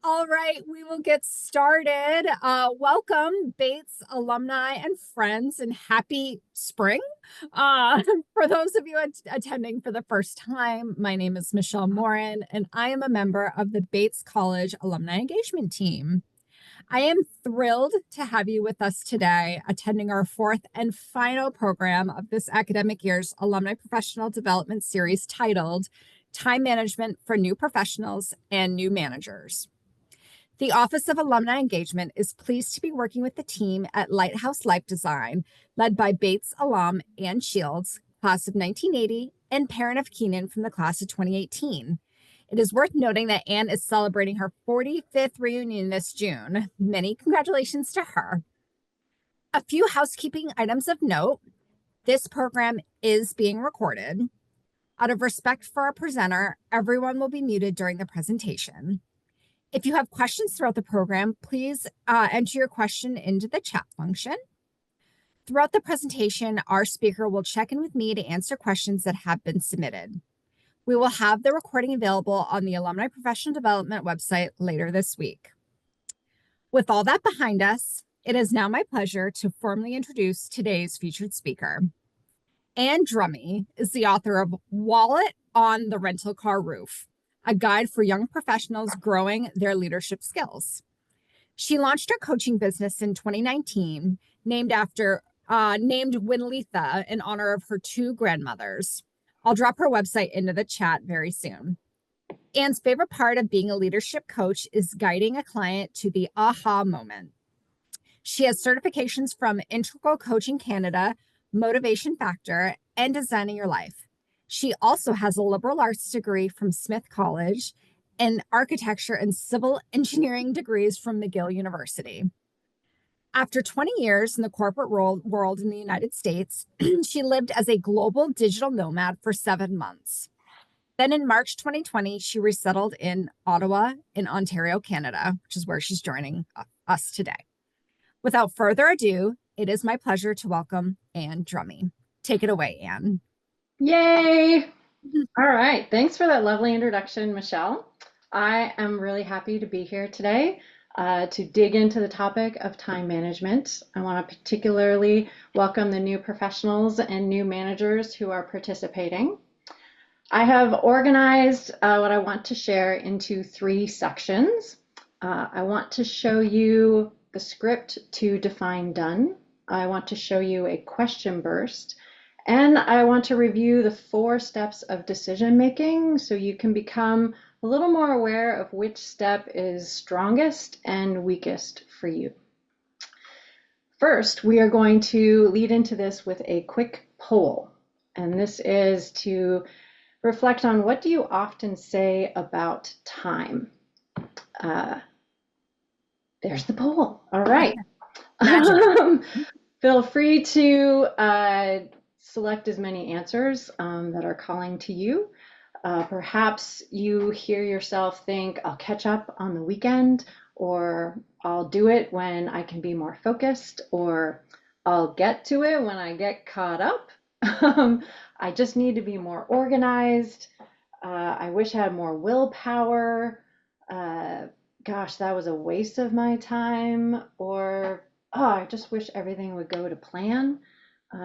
All right, we will get started. Welcome, Bates alumni and friends, and happy spring. Uh, for those of you attending for the first time, my name is Michelle Morin, and I am a member of the Bates College Alumni Engagement Team. I am thrilled to have you with us today, attending our fourth and final program of this academic year's Alumni Professional Development Series titled Time Management for New Professionals and New Managers. The Office of Alumni Engagement is pleased to be working with the team at Lighthouse Life Design, led by Bates alum Ann Shields, class of 1980, and parent of Keenan from the class of 2018. It is worth noting that Ann is celebrating her 45th reunion this June. Many congratulations to her. A few housekeeping items of note. This program is being recorded. Out of respect for our presenter, everyone will be muted during the presentation. If you have questions throughout the program, please enter your question into the chat function. Throughout the presentation, our speaker will check in with me to answer questions that have been submitted. We will have the recording available on the Alumni Professional Development website later this week. With all that behind us, it is now my pleasure to formally introduce today's featured speaker. Ann Drummie is the author of Wallet on the Rental Car Roof, a guide for young professionals growing their leadership skills. She launched her coaching business in 2019, named Winletha in honor of her two grandmothers. I'll drop her website into the chat very soon. Ann's favorite part of being a leadership coach is guiding a client to the aha moment. She has certifications from Integral Coaching Canada, Motivation Factor, and Designing Your Life. She also has a liberal arts degree from Smith College and architecture and civil engineering degrees from McGill University. After 20 years in the corporate world in the United States, she lived as a global digital nomad for 7 months. Then in March 2020, she resettled in Ottawa in Ontario, Canada, which is where she's joining us today. Without further ado, it is my pleasure to welcome Ann Drummie. Take it away, Ann. Yay! All right, thanks for that lovely introduction, Michelle. I am really happy to be here today to dig into the topic of time management. I want to particularly welcome the new professionals and new managers who are participating. I have organized what I want to share into 3 sections. I want to show you the script to define done. I want to show you a question burst. And I want to review the 4 steps of decision making so you can become a little more aware of which step is strongest and weakest for you. First, we are going to lead into this with a quick poll. And this is to reflect on what do you often say about time? There's the poll. All right. Feel free to select as many answers that are calling to you. Perhaps you hear yourself think, I'll catch up on the weekend, or I'll do it when I can be more focused, or I'll get to it when I get caught up. I just need to be more organized. I wish I had more willpower. Gosh, that was a waste of my time. Or, oh, I just wish everything would go to plan.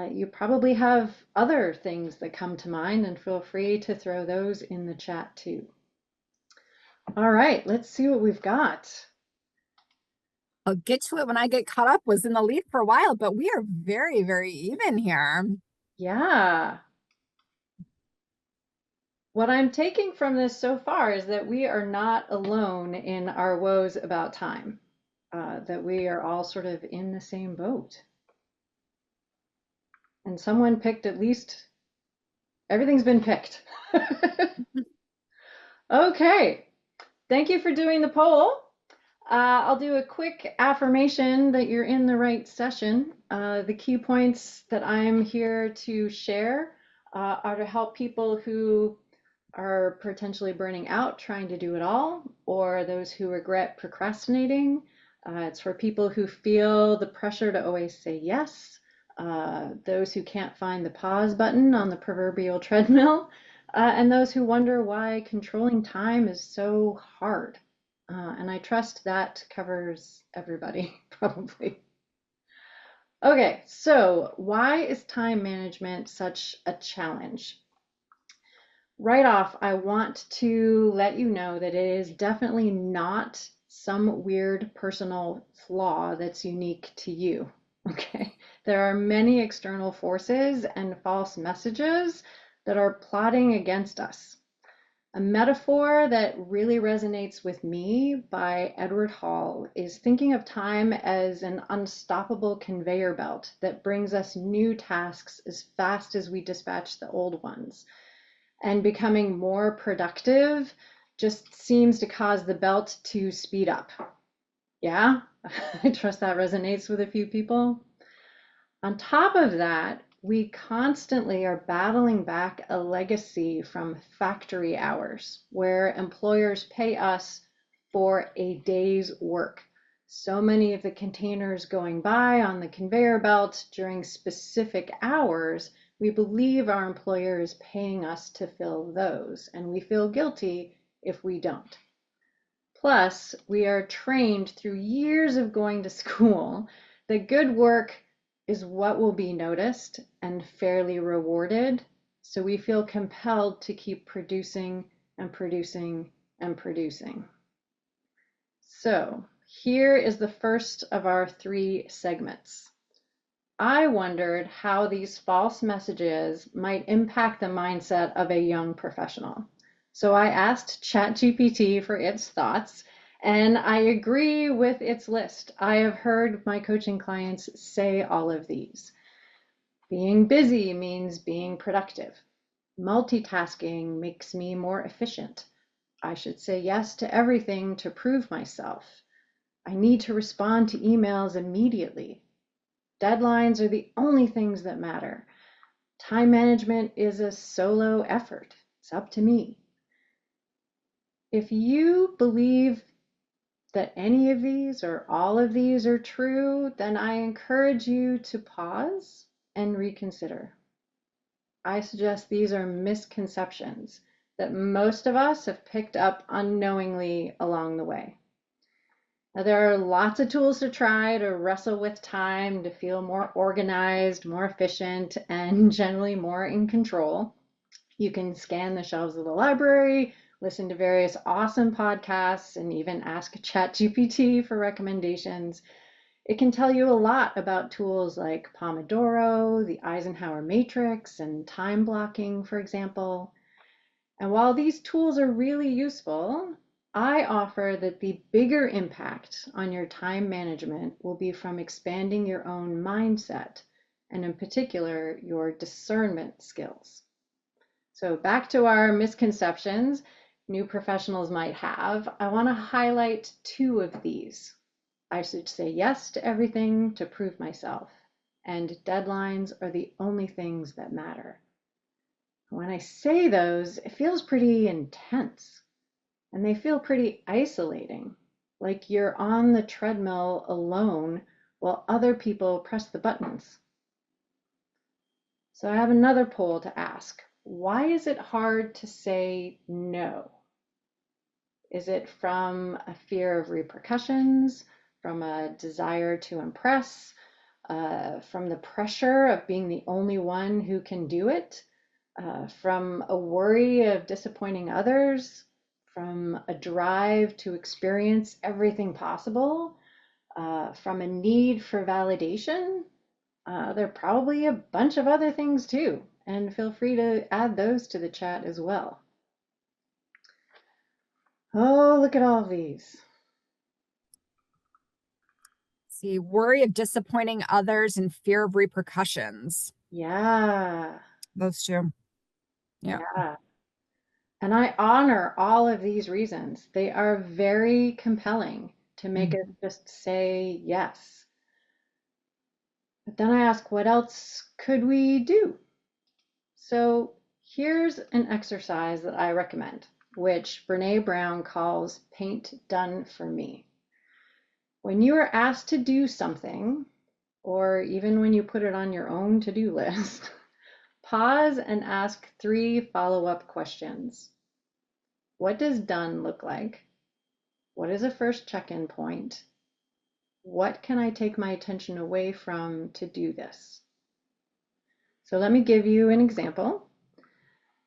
You probably have other things that come to mind, and feel free to throw those in the chat too. All right, let's see what we've got. I'll get to it when I get caught up was in the lead for a while, but we are very, very even here. Yeah. What I'm taking from this so far is that we are not alone in our woes about time, that we are all sort of in the same boat. And someone picked at least, everything's been picked. Okay, thank you for doing the poll. I'll do a quick affirmation that you're in the right session. The key points that I'm here to share are to help people who are potentially burning out, trying to do it all, or those who regret procrastinating. It's for people who feel the pressure to always say yes, those who can't find the pause button on the proverbial treadmill, and those who wonder why controlling time is so hard. And I trust that covers everybody, probably. Okay, so why is time management such a challenge? Right off, I want to let you know that it is definitely not some weird personal flaw that's unique to you. Okay, there are many external forces and false messages that are plotting against us. A metaphor that really resonates with me by Edward Hall is thinking of time as an unstoppable conveyor belt that brings us new tasks as fast as we dispatch the old ones. And becoming more productive just seems to cause the belt to speed up. Yeah, I trust that resonates with a few people. On top of that, we constantly are battling back a legacy from factory hours where employers pay us for a day's work. So many of the containers going by on the conveyor belt during specific hours, we believe our employer is paying us to fill those, and we feel guilty if we don't. Plus, we are trained through years of going to school that good work is what will be noticed and fairly rewarded. So we feel compelled to keep producing and producing and producing. So here is the first of our 3 segments. I wondered how these false messages might impact the mindset of a young professional. So I asked ChatGPT for its thoughts, and I agree with its list. I have heard my coaching clients say all of these. Being busy means being productive. Multitasking makes me more efficient. I should say yes to everything to prove myself. I need to respond to emails immediately. Deadlines are the only things that matter. Time management is a solo effort. It's up to me. If you believe that any of these or all of these are true, then I encourage you to pause and reconsider. I suggest these are misconceptions that most of us have picked up unknowingly along the way. Now, there are lots of tools to try to wrestle with time, to feel more organized, more efficient, and generally more in control. You can scan the shelves of the library, listen to various awesome podcasts, and even ask ChatGPT for recommendations. It can tell you a lot about tools like Pomodoro, the Eisenhower Matrix, and time blocking, for example. And while these tools are really useful, I offer that the bigger impact on your time management will be from expanding your own mindset, and in particular, your discernment skills. So back to our misconceptions new professionals might have. I want to highlight 2 of these. I should say yes to everything to prove myself, and deadlines are the only things that matter. When I say those, it feels pretty intense and they feel pretty isolating, like you're on the treadmill alone while other people press the buttons. So I have another poll to ask. Why is it hard to say no? Is it from a fear of repercussions, from a desire to impress, from the pressure of being the only one who can do it, from a worry of disappointing others, from a drive to experience everything possible, from a need for validation? There are probably a bunch of other things too, and feel free to add those to the chat as well. Oh, look at all these. See, worry of disappointing others and fear of repercussions. Yeah, Those 2. Yeah. yeah. And I honor all of these reasons. They are very compelling to make us Mhm. just say yes. But then I ask, what else could we do? So here's an exercise that I recommend, which Brene Brown calls paint done for me. When you are asked to do something, or even when you put it on your own to-do list, pause and ask 3 follow-up questions. What does done look like? What is a first check-in point? What can I take my attention away from to do this? So let me give you an example.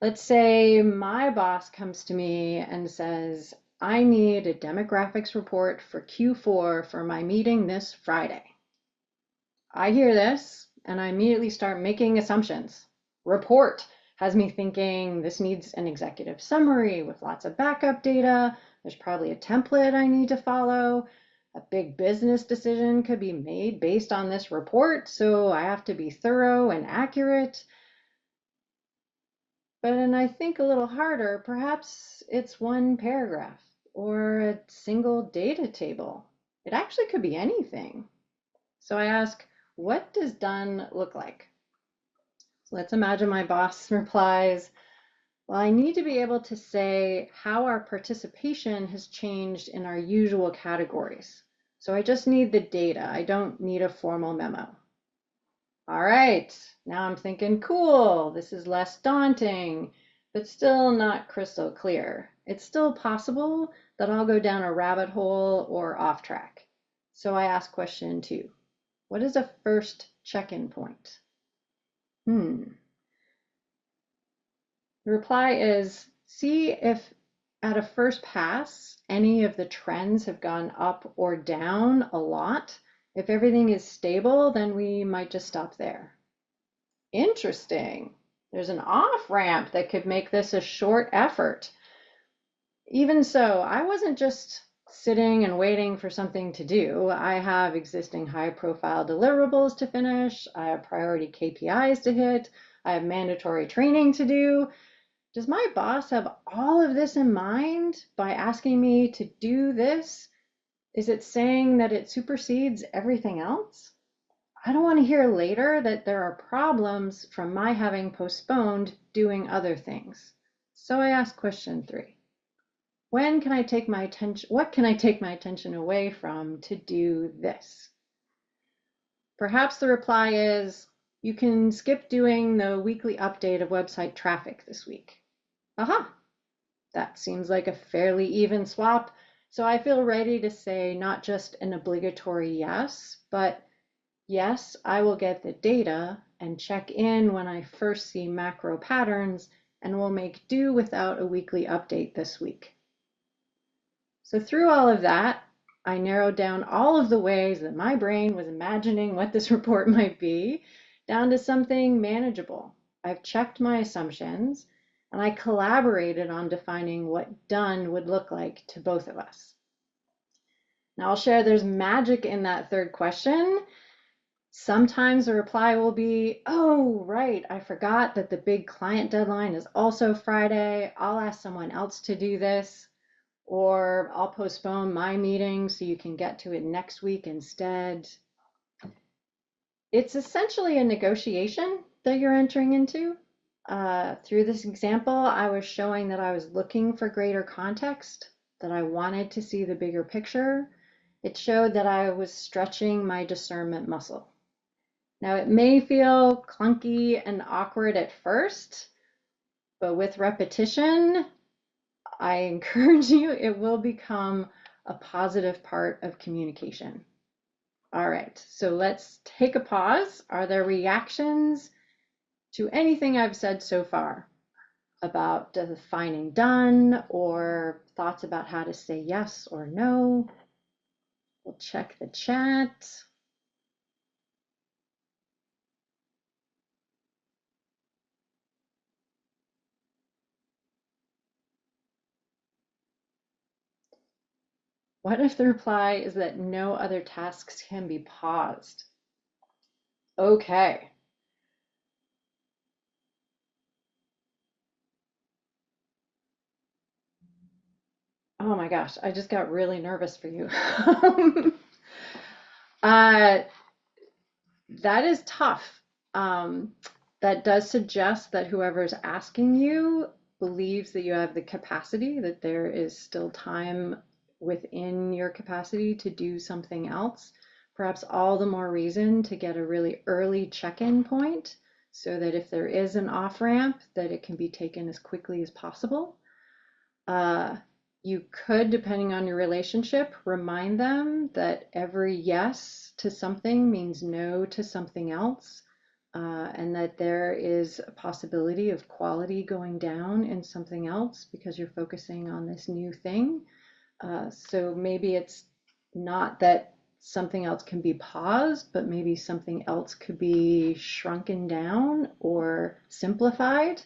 Let's say my boss comes to me and says, I need a demographics report for Q4 for my meeting this Friday. I hear this and I immediately start making assumptions. Report has me thinking this needs an executive summary with lots of backup data. There's probably a template I need to follow. A big business decision could be made based on this report, so I have to be thorough and accurate. But then I think a little harder, perhaps it's one paragraph or a single data table. It actually could be anything. So I ask, what does done look like? So let's imagine my boss replies, well, I need to be able to say how our participation has changed in our usual categories. So I just need the data. I don't need a formal memo. All right, now I'm thinking, cool, this is less daunting, but still not crystal clear. It's still possible that I'll go down a rabbit hole or off track. So I ask question 2. What is a first check-in point? The reply is, see if at a first pass, any of the trends have gone up or down a lot. If everything is stable, then we might just stop there. Interesting. There's an off-ramp that could make this a short effort. Even so, I wasn't just sitting and waiting for something to do. I have existing high-profile deliverables to finish. I have priority KPIs to hit. I have mandatory training to do. Does my boss have all of this in mind by asking me to do this? Is it saying that it supersedes everything else? I don't want to hear later that there are problems from my having postponed doing other things. So I ask question 3. When can I take my attention, what can I take my attention away from to do this? Perhaps the reply is, you can skip doing the weekly update of website traffic this week. Aha, that seems like a fairly even swap. So I feel ready to say not just an obligatory yes, but yes, I will get the data and check in when I first see macro patterns and will make do without a weekly update this week. So through all of that, I narrowed down all of the ways that my brain was imagining what this report might be down to something manageable. I've checked my assumptions and I collaborated on defining what done would look like to both of us. Now I'll share there's magic in that third question. Sometimes the reply will be, oh, right, I forgot that the big client deadline is also Friday. I'll ask someone else to do this, or I'll postpone my meeting so you can get to it next week instead. It's essentially a negotiation that you're entering into. Through this example, I was showing that I was looking for greater context, that I wanted to see the bigger picture. It showed that I was stretching my discernment muscle. Now, it may feel clunky and awkward at first, but with repetition, I encourage you, it will become a positive part of communication. All right, so let's take a pause. Are there reactions to anything I've said so far about defining done or thoughts about how to say yes or no? We'll check the chat. What if the reply is that no other tasks can be paused? Okay. Oh my gosh, I just got really nervous for you. uh, that is tough. That does suggest that whoever's asking you believes that you have the capacity, that there is still time within your capacity to do something else. Perhaps all the more reason to get a really early check-in point so that if there is an off-ramp, that it can be taken as quickly as possible. You could, depending on your relationship, remind them that every yes to something means no to something else, and that there is a possibility of quality going down in something else because you're focusing on this new thing. So maybe it's not that something else can be paused, but maybe something else could be shrunken down or simplified.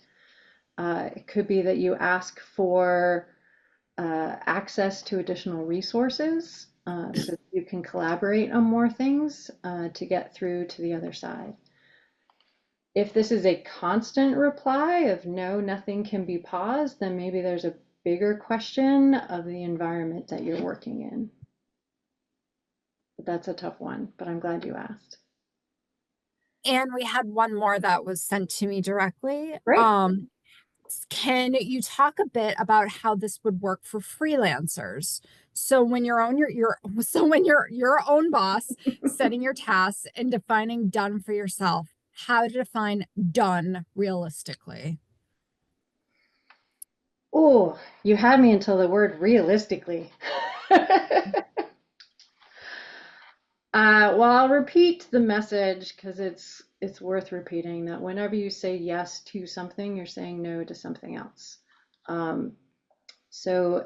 It could be that you ask for access to additional resources so that you can collaborate on more things to get through to the other side. If this is a constant reply of no, nothing can be paused, then maybe there's a bigger question of the environment that you're working in. But that's a tough one, but I'm glad you asked. And we had one more that was sent to me directly. Great. Can you talk a bit about how this would work for freelancers? So when you're on your so when you're your own boss, setting your tasks and defining done for yourself, how to define done realistically? Oh, you had me until the word realistically. Well, I'll repeat the message because it's worth repeating that whenever you say yes to something, you're saying no to something else. Um, so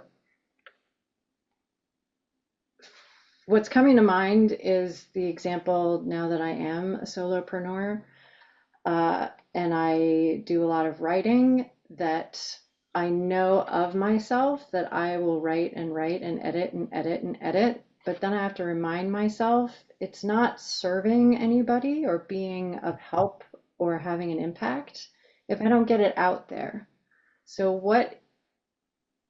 what's coming to mind is the example now that I am a solopreneur, and I do a lot of writing that I know of myself that I will write and write and edit and edit and edit, but then I have to remind myself it's not serving anybody or being of help or having an impact if I don't get it out there. So what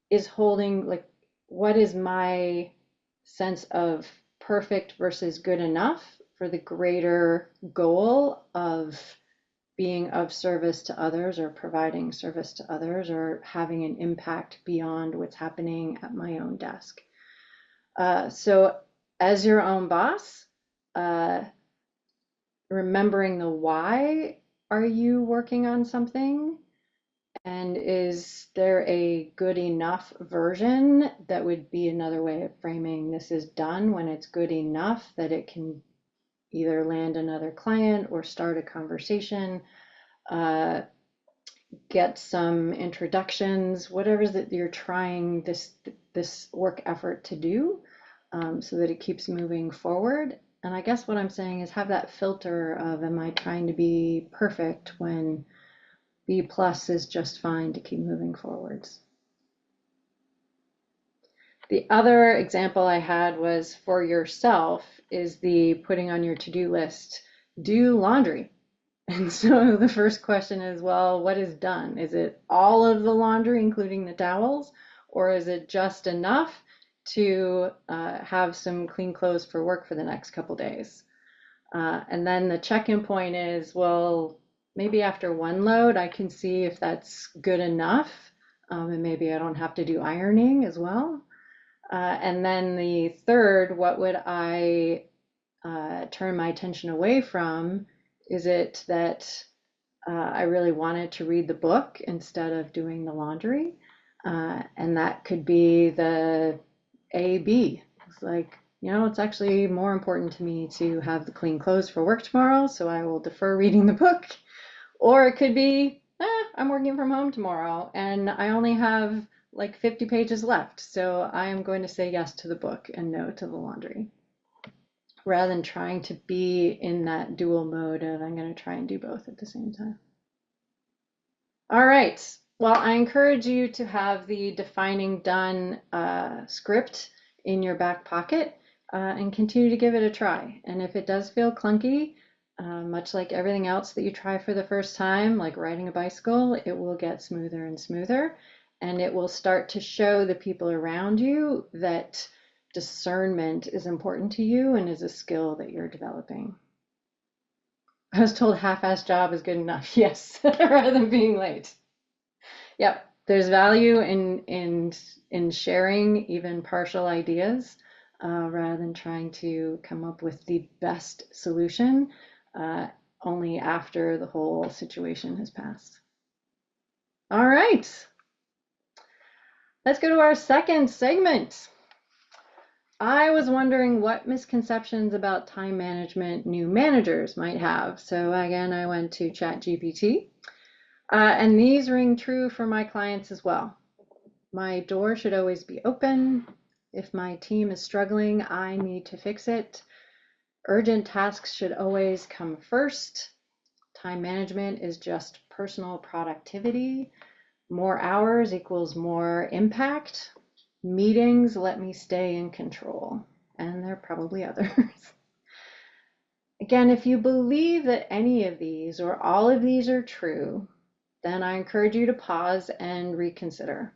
is holding, like, what is my sense of perfect versus good enough for the greater goal of being of service to others or providing service to others or having an impact beyond what's happening at my own desk. So, as your own boss, uh, remembering the why are you working on something, and is there a good enough version that would be another way of framing this is done when it's good enough that it can either land another client or start a conversation, uh, get some introductions, whatever it is that you're trying this work effort to do, so that it keeps moving forward. And I guess what I'm saying is have that filter of am I trying to be perfect when B plus is just fine to keep moving forwards. The other example I had was for yourself is the putting on your to-do list, do laundry. And so the first question is, well, what is done? Is it all of the laundry, including the towels, or is it just enough to have some clean clothes for work for the next couple days? And then the check-in point is, well, maybe after one load, I can see if that's good enough, and maybe I don't have to do ironing as well. And then the third, what would I turn my attention away from? Is it that I really wanted to read the book instead of doing the laundry? And that could be the A, B. It's like, it's actually more important to me to have the clean clothes for work tomorrow, so I will defer reading the book. Or it could be, I'm working from home tomorrow and I only have like 50 pages left, so I am going to say yes to the book and no to the laundry, rather than trying to be in that dual mode of I'm going to try and do both at the same time. All right. Well, I encourage you to have the defining done script in your back pocket and continue to give it a try. And if it does feel clunky, much like everything else that you try for the first time, like riding a bicycle, it will get smoother and smoother. And it will start to show the people around you that discernment is important to you and is a skill that you're developing. I was told half-assed job is good enough. Yes, rather than being late. Yep, there's value in sharing even partial ideas rather than trying to come up with the best solution only after the whole situation has passed. All right. Let's go to our second segment. I was wondering what misconceptions about time management new managers might have. So again, I went to ChatGPT, and these ring true for my clients as well. My door should always be open. If my team is struggling, I need to fix it. Urgent tasks should always come first. Time management is just personal productivity. More hours equals more impact. Meetings let me stay in control. And there are probably others. Again, if you believe that any of these or all of these are true, then I encourage you to pause and reconsider.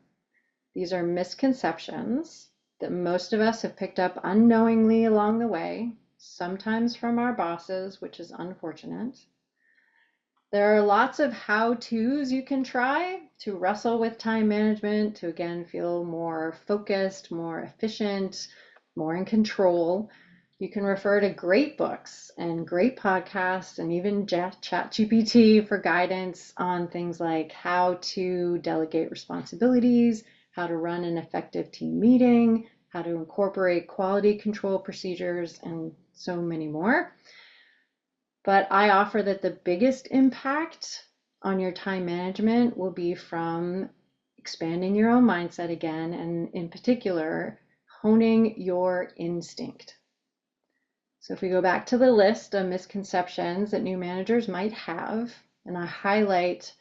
These are misconceptions that most of us have picked up unknowingly along the way, sometimes from our bosses, which is unfortunate. There are lots of how-tos you can try to wrestle with time management, to again feel more focused, more efficient, more in control. You can refer to great books and great podcasts and even ChatGPT for guidance on things like how to delegate responsibilities, how to run an effective team meeting, how to incorporate quality control procedures, and so many more. But I offer that the biggest impact on your time management will be from expanding your own mindset again, and in particular, honing your instinct. So if we go back to the list of misconceptions that new managers might have, and I highlight,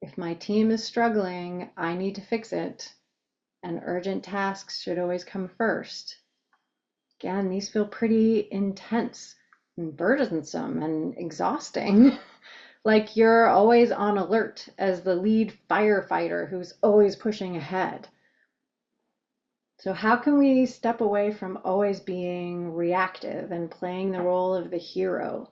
if my team is struggling, I need to fix it, and urgent tasks should always come first. Again, these feel pretty intense and burdensome and exhausting. Like you're always on alert as the lead firefighter who's always pushing ahead. So how can we step away from always being reactive and playing the role of the hero?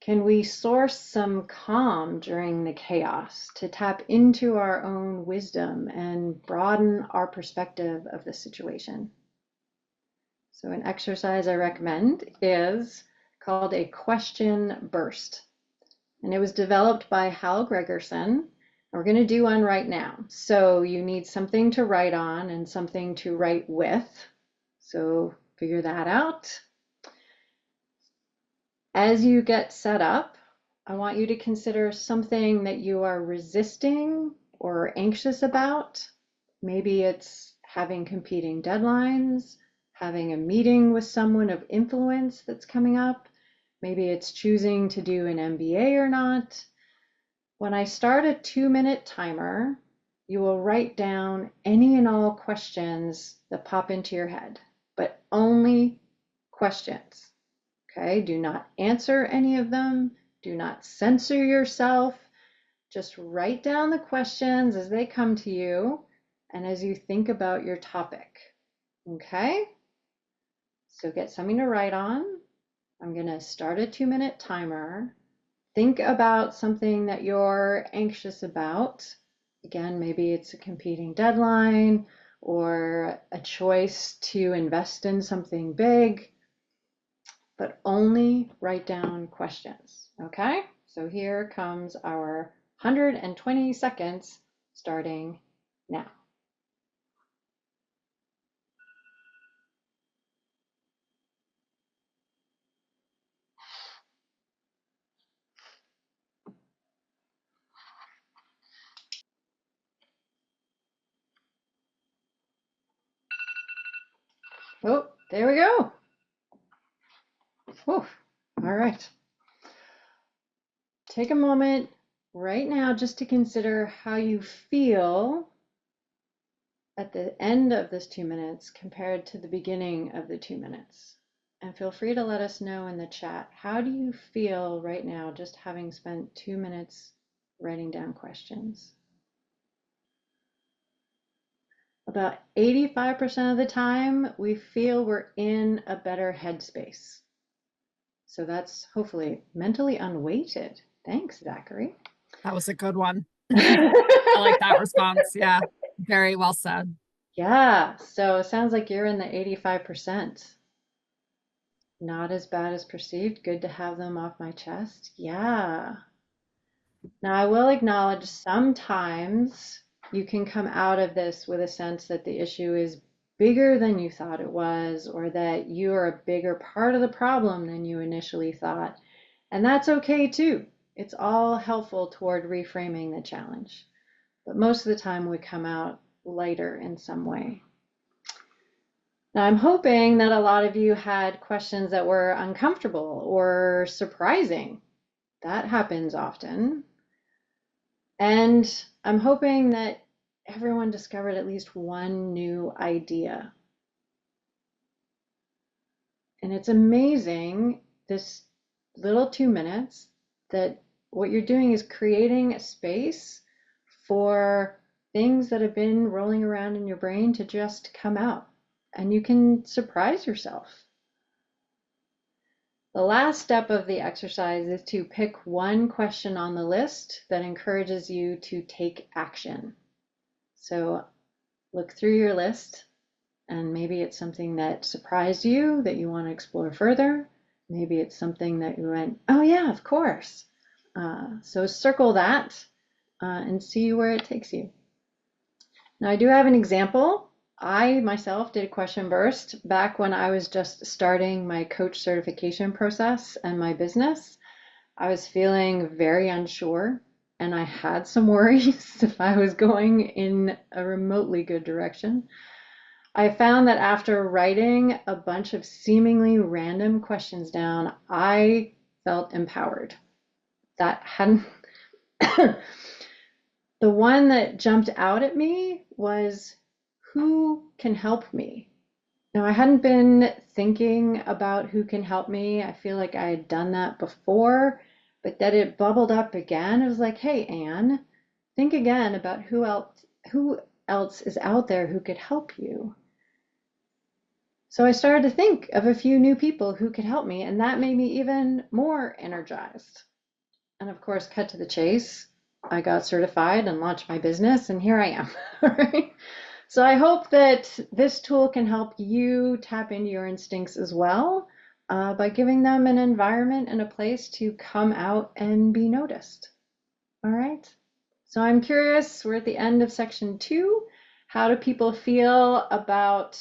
Can we source some calm during the chaos to tap into our own wisdom and broaden our perspective of the situation? So an exercise I recommend is called a question burst. And it was developed by Hal Gregerson. We're going to do one right now. So you need something to write on and something to write with. So figure that out. As you get set up, I want you to consider something that you are resisting or anxious about. Maybe it's having competing deadlines, having a meeting with someone of influence that's coming up. Maybe it's choosing to do an MBA or not. When I start a 2-minute timer, you will write down any and all questions that pop into your head, but only questions. Okay, do not answer any of them. Do not censor yourself. Just write down the questions as they come to you and as you think about your topic. Okay, so get something to write on. I'm going to start a 2-minute timer. Think about something that you're anxious about. Again, maybe it's a competing deadline or a choice to invest in something big, but only write down questions. Okay, so here comes our 120 seconds starting now. Oh, there we go. Whew. All right. Take a moment right now just to consider how you feel at the end of this 2 minutes compared to the beginning of the 2 minutes. And feel free to let us know in the chat, how do you feel right now just having spent 2 minutes writing down questions? About 85% of the time, we feel we're in a better headspace. So that's hopefully mentally unweighted. Thanks, Zachary. That was a good one. I like that response. Yeah, very well said. Yeah, so it sounds like you're in the 85%. Not as bad as perceived. Good to have them off my chest. Yeah. Now, I will acknowledge sometimes you can come out of this with a sense that the issue is bigger than you thought it was, or that you are a bigger part of the problem than you initially thought. And that's okay too. It's all helpful toward reframing the challenge. But most of the time we come out lighter in some way. Now, I'm hoping that a lot of you had questions that were uncomfortable or surprising. That happens often. And I'm hoping that everyone discovered at least one new idea. And it's amazing, this little 2 minutes, that what you're doing is creating a space for things that have been rolling around in your brain to just come out. And you can surprise yourself. The last step of the exercise is to pick one question on the list that encourages you to take action. So look through your list, and maybe it's something that surprised you that you want to explore further. Maybe it's something that you went, oh yeah, of course. So circle that and see where it takes you. Now I do have an example. I myself did a question burst back when I was just starting my coach certification process and my business. I was feeling very unsure, and I had some worries if I was going in a remotely good direction. I found that after writing a bunch of seemingly random questions down, I felt empowered. That hadn't, the one that jumped out at me was, who can help me? Now, I hadn't been thinking about who can help me. I feel like I had done that before, but that it bubbled up again. It was like, hey, Anne, think again about who else is out there who could help you. So I started to think of a few new people who could help me, and that made me even more energized. And of course, cut to the chase, I got certified and launched my business, and here I am. Right? So I hope that this tool can help you tap into your instincts as well, by giving them an environment and a place to come out and be noticed. All right. So I'm curious, we're at the end of section 2. How do people feel about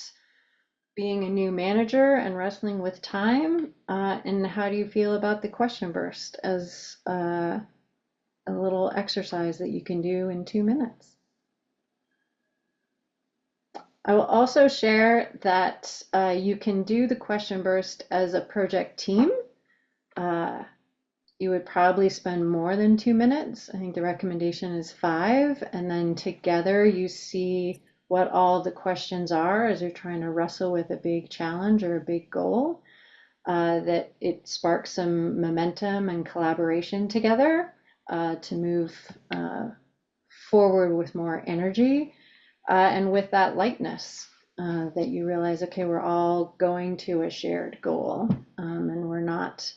being a new manager and wrestling with time? And how do you feel about the question burst as a little exercise that you can do in 2 minutes? I will also share that you can do the question burst as a project team. You would probably spend more than 2 minutes. I think the recommendation is 5, and then together you see what all the questions are as you're trying to wrestle with a big challenge or a big goal, that it sparks some momentum and collaboration together to move forward with more energy, and with that lightness, that you realize, okay, we're all going to a shared goal, and we're not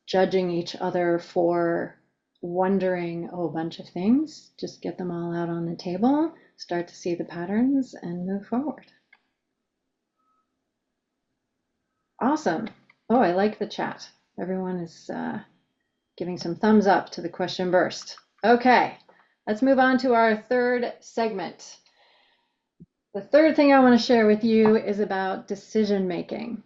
judging each other for wondering, oh, a bunch of things. Just get them all out on the table, start to see the patterns, and move forward. Awesome. Oh, I like the chat. Everyone is giving some thumbs up to the question burst. Okay, let's move on to our third segment. The third thing I want to share with you is about decision making.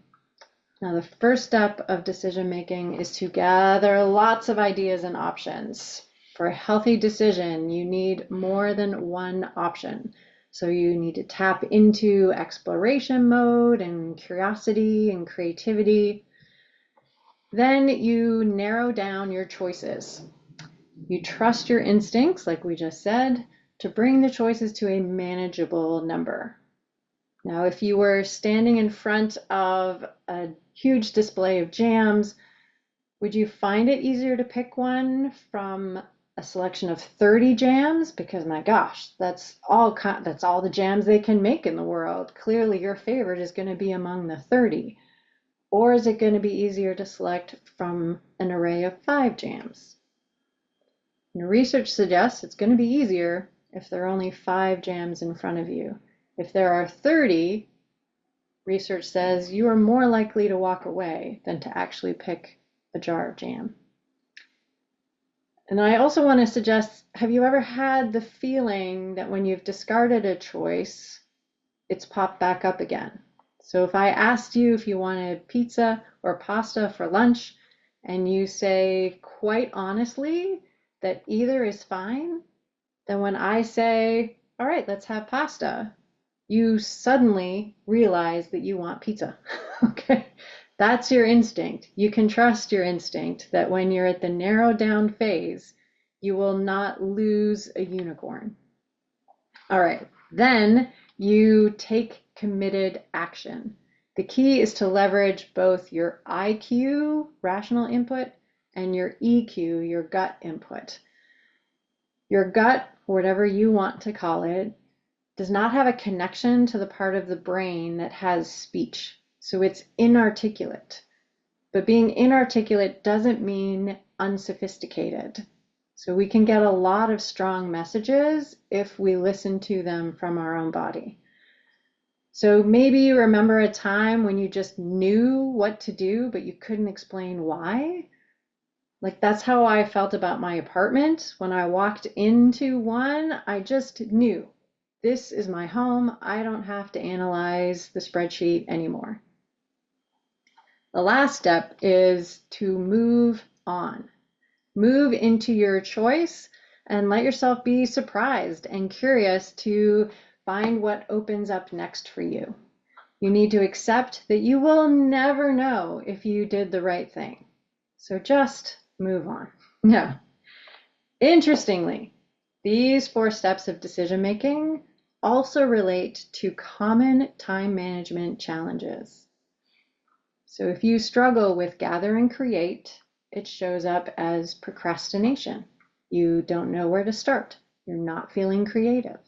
Now, the first step of decision making is to gather lots of ideas and options. For a healthy decision, you need more than one option. So you need to tap into exploration mode and curiosity and creativity. Then you narrow down your choices. You trust your instincts, like we just said, to bring the choices to a manageable number. Now, if you were standing in front of a huge display of jams, would you find it easier to pick one from a selection of 30 jams? Because my gosh, that's all the jams they can make in the world. Clearly, your favorite is going to be among the 30. Or is it going to be easier to select from an array of 5 jams? And research suggests it's going to be easier if there are only 5 jams in front of you. If there are 30, research says you are more likely to walk away than to actually pick a jar of jam. And I also want to suggest, have you ever had the feeling that when you've discarded a choice, it's popped back up again? So if I asked you if you wanted pizza or pasta for lunch, and you say quite honestly that either is fine, then when I say, all right, let's have pasta, you suddenly realize that you want pizza. Okay. That's your instinct. You can trust your instinct that when you're at the narrow down phase, you will not lose a unicorn. All right. Then you take committed action. The key is to leverage both your IQ, rational input, and your EQ, your gut input. Your gut, whatever you want to call it, does not have a connection to the part of the brain that has speech. So it's inarticulate. But being inarticulate doesn't mean unsophisticated. So we can get a lot of strong messages if we listen to them from our own body. So maybe you remember a time when you just knew what to do, but you couldn't explain why. Like that's how I felt about my apartment. When I walked into one, I just knew this is my home. I don't have to analyze the spreadsheet anymore. The last step is to move on. Move into your choice and let yourself be surprised and curious to find what opens up next for you. You need to accept that you will never know if you did the right thing. So just move on. Yeah. Interestingly, these 4 steps of decision making also relate to common time management challenges. So if you struggle with gather and create, it shows up as procrastination. You don't know where to start. You're not feeling creative.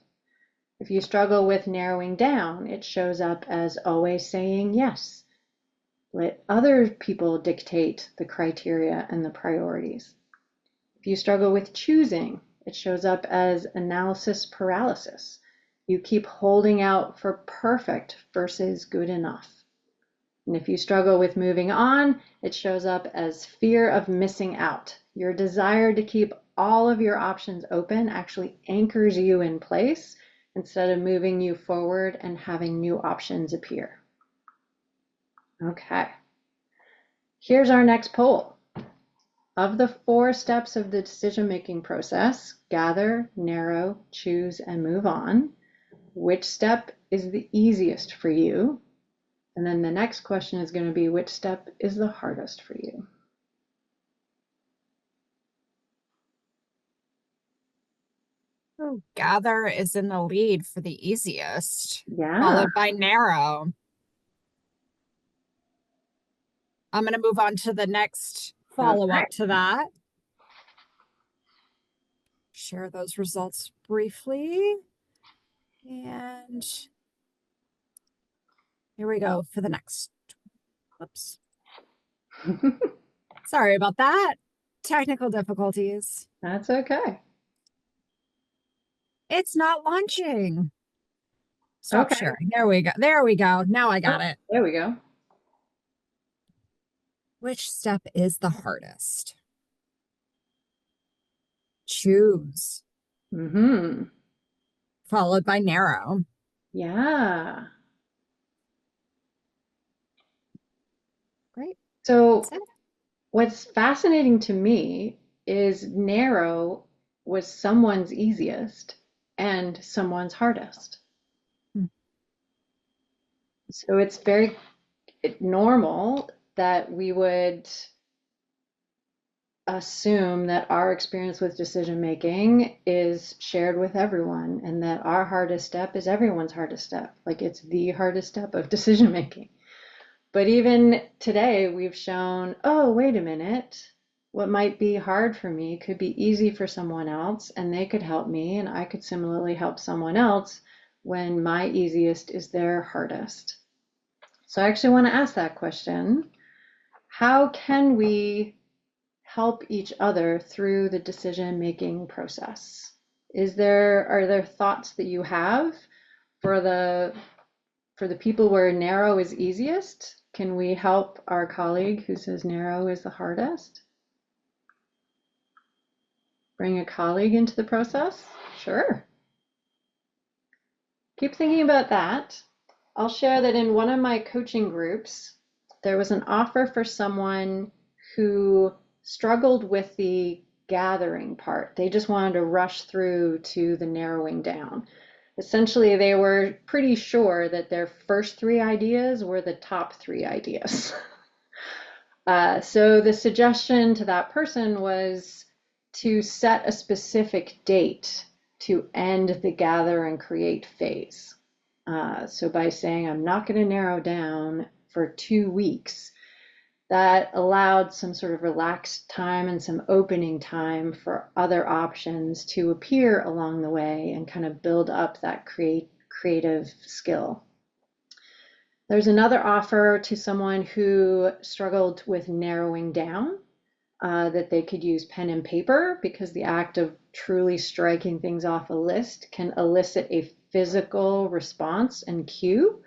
If you struggle with narrowing down, it shows up as always saying yes. Let other people dictate the criteria and the priorities. If you struggle with choosing, it shows up as analysis paralysis. You keep holding out for perfect versus good enough. And if you struggle with moving on, it shows up as fear of missing out. Your desire to keep all of your options open actually anchors you in place instead of moving you forward and having new options appear. Okay. Here's our next poll. Of the 4 steps of the decision-making process, gather, narrow, choose, and move on, which step is the easiest for you? And then the next question is going to be, which step is the hardest for you? Oh, gather is in the lead for the easiest, Yeah. followed by narrow. I'm going to move on to the next Okay. follow-up to that. Share those results briefly. And here we go for the next. Whoops. Sorry about that. Technical difficulties. That's okay. It's not launching. Stop Okay. sharing. There we go. There we go. Now I Oh, got it. there we go. Which step is the hardest? Choose, Mm-hmm. followed by narrow. Yeah. Great. That's So it. what's fascinating to me is narrow was someone's easiest and someone's hardest. Hmm. So it's very normal that we would assume that our experience with decision making is shared with everyone and that our hardest step is everyone's hardest step. Like it's the hardest step of decision making. But even today, we've shown, oh, wait a minute. What might be hard for me could be easy for someone else, and they could help me, and I could similarly help someone else when my easiest is their hardest. So I actually want to ask that question. How can we help each other through the decision-making process? Are there thoughts that you have for the people where narrow is easiest? Can we help our colleague who says narrow is the hardest? Bring a colleague into the process? Sure. Keep thinking about that. I'll share that in one of my coaching groups, there was an offer for someone who struggled with the gathering part. They just wanted to rush through to the narrowing down. Essentially, they were pretty sure that their first three ideas were the top three ideas. So the suggestion to that person was to set a specific date to end the gather and create phase. So by saying, I'm not going to narrow down for 2 weeks, that allowed some sort of relaxed time and some opening time for other options to appear along the way and kind of build up that creative skill. There's another offer to someone who struggled with narrowing down, that they could use pen and paper because the act of truly striking things off a list can elicit a physical response and cue.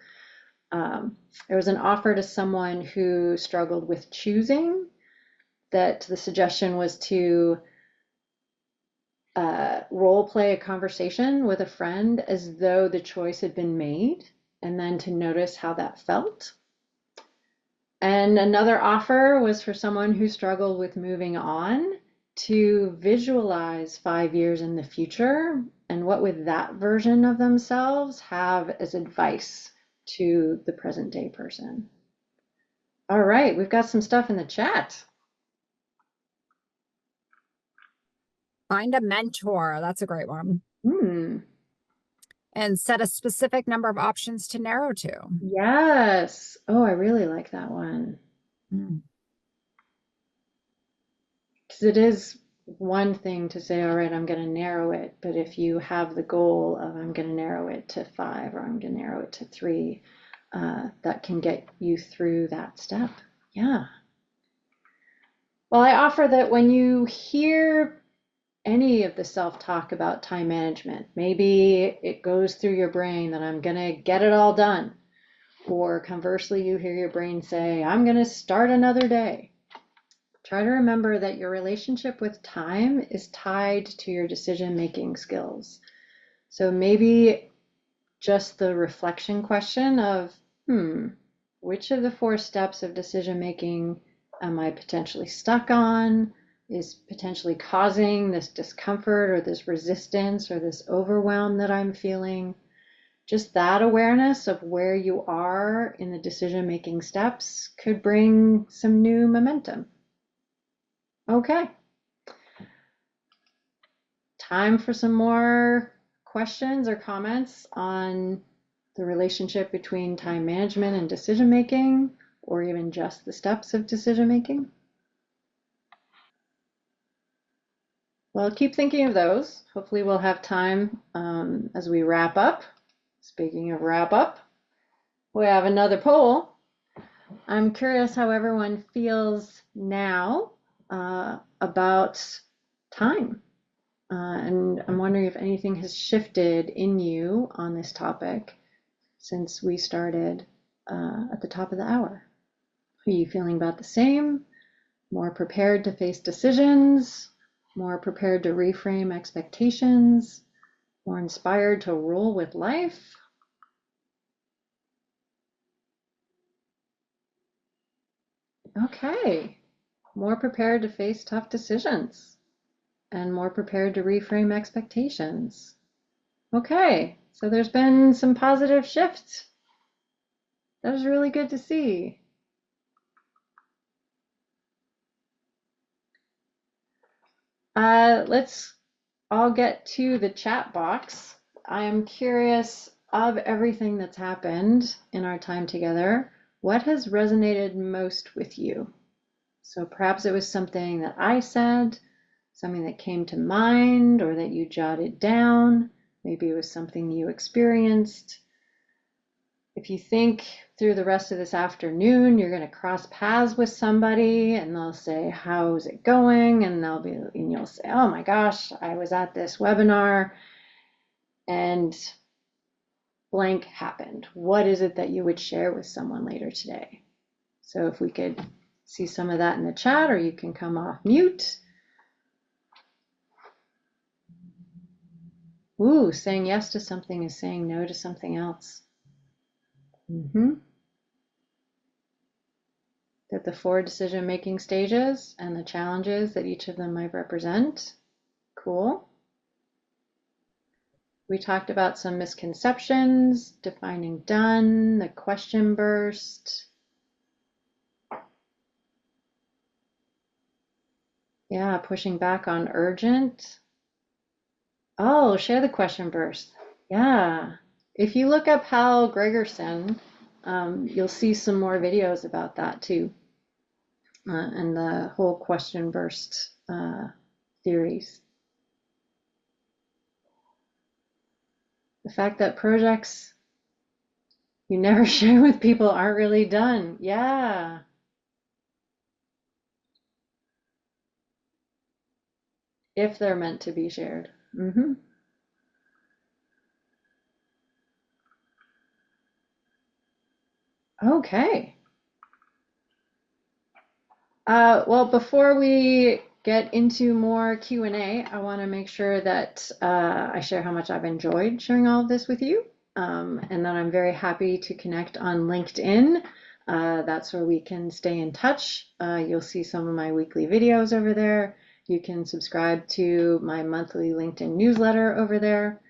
There was an offer to someone who struggled with choosing, that the suggestion was to role play a conversation with a friend as though the choice had been made, and then to notice how that felt. And another offer was for someone who struggled with moving on to visualize 5 years in the future and what would that version of themselves have as advice to the present day person. All right, we've got some stuff in the chat. Find a mentor. That's a great one. Hmm. And set a specific number of options to narrow to. Yes. Oh, I really like that one. Mm. Because it is one thing to say, all right, I'm going to narrow it. But if you have the goal of, I'm going to narrow it to 5 or I'm going to narrow it to 3, that can get you through that step. Yeah. Well, I offer that when you hear any of the self-talk about time management, maybe it goes through your brain that I'm going to get it all done. Or conversely, you hear your brain say, I'm going to start another day. Try to remember that your relationship with time is tied to your decision-making skills. So maybe just the reflection question of, which of the 4 steps of decision-making am I potentially stuck on, is potentially causing this discomfort or this resistance or this overwhelm that I'm feeling? Just that awareness of where you are in the decision-making steps could bring some new momentum. Okay. Time for some more questions or comments on the relationship between time management and decision making, or even just the steps of decision making. Well, keep thinking of those. Hopefully we'll have time as we wrap up. Speaking of wrap up, we have another poll. I'm curious how everyone feels now about time. And I'm wondering if anything has shifted in you on this topic since we started at the top of the hour. Are you feeling about the same? More prepared to face decisions? More prepared to reframe expectations? More inspired to roll with life? Okay. More prepared to face tough decisions and more prepared to reframe expectations. Okay, so there's been some positive shifts. That was really good to see. Let's all get to the chat box. I am curious, of everything that's happened in our time together, what has resonated most with you? So perhaps it was something that I said, something that came to mind, or that you jotted down. Maybe it was something you experienced. If you think through the rest of this afternoon, you're going to cross paths with somebody and they'll say, how's it going? And you'll say, oh my gosh, I was at this webinar and blank happened. What is it that you would share with someone later today? So if we could see some of that in the chat, or you can come off mute. Ooh, saying yes to something is saying no to something else. Mm-hmm. That the four decision-making stages and the challenges that each of them might represent. Cool. We talked about some misconceptions, defining done, the question burst. Yeah, pushing back on urgent. Oh, share the question burst. Yeah. If you look up Hal Gregerson, you'll see some more videos about that too, and the whole question burst theories. The fact that projects you never share with people aren't really done. Yeah. If they're meant to be shared. Mm-hmm. Okay. Well, before we get into more Q&A, I want to make sure that I share how much I've enjoyed sharing all of this with you, and that I'm very happy to connect on LinkedIn. That's where we can stay in touch. You'll see some of my weekly videos over there. You can subscribe to my monthly LinkedIn newsletter over there.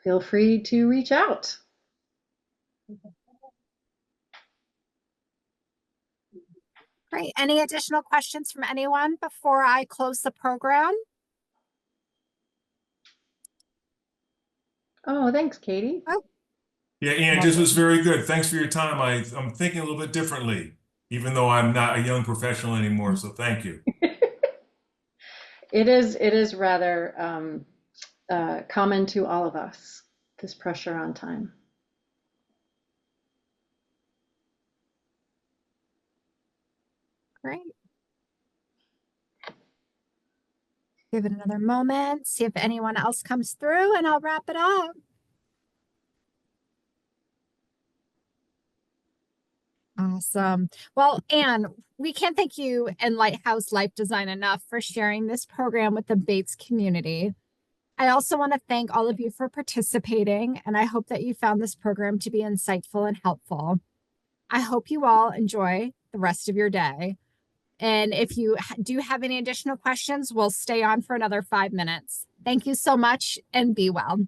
Feel free to reach out. Great. Any additional questions from anyone before I close the program? Oh, thanks, Katie. Oh, Yeah, Ian, this was very good. Thanks for your time. I'm thinking a little bit differently, even though I'm not a young professional anymore. So thank you. It is rather common to all of us, this pressure on time. great. Give it another moment, see if anyone else comes through, and I'll wrap it up. Awesome. Well, Anne, we can't thank you and Lighthouse Life Design enough for sharing this program with the Bates community. I also want to thank all of you for participating, and I hope that you found this program to be insightful and helpful. I hope you all enjoy the rest of your day. And if you do have any additional questions, we'll stay on for another 5 minutes. Thank you so much and be well.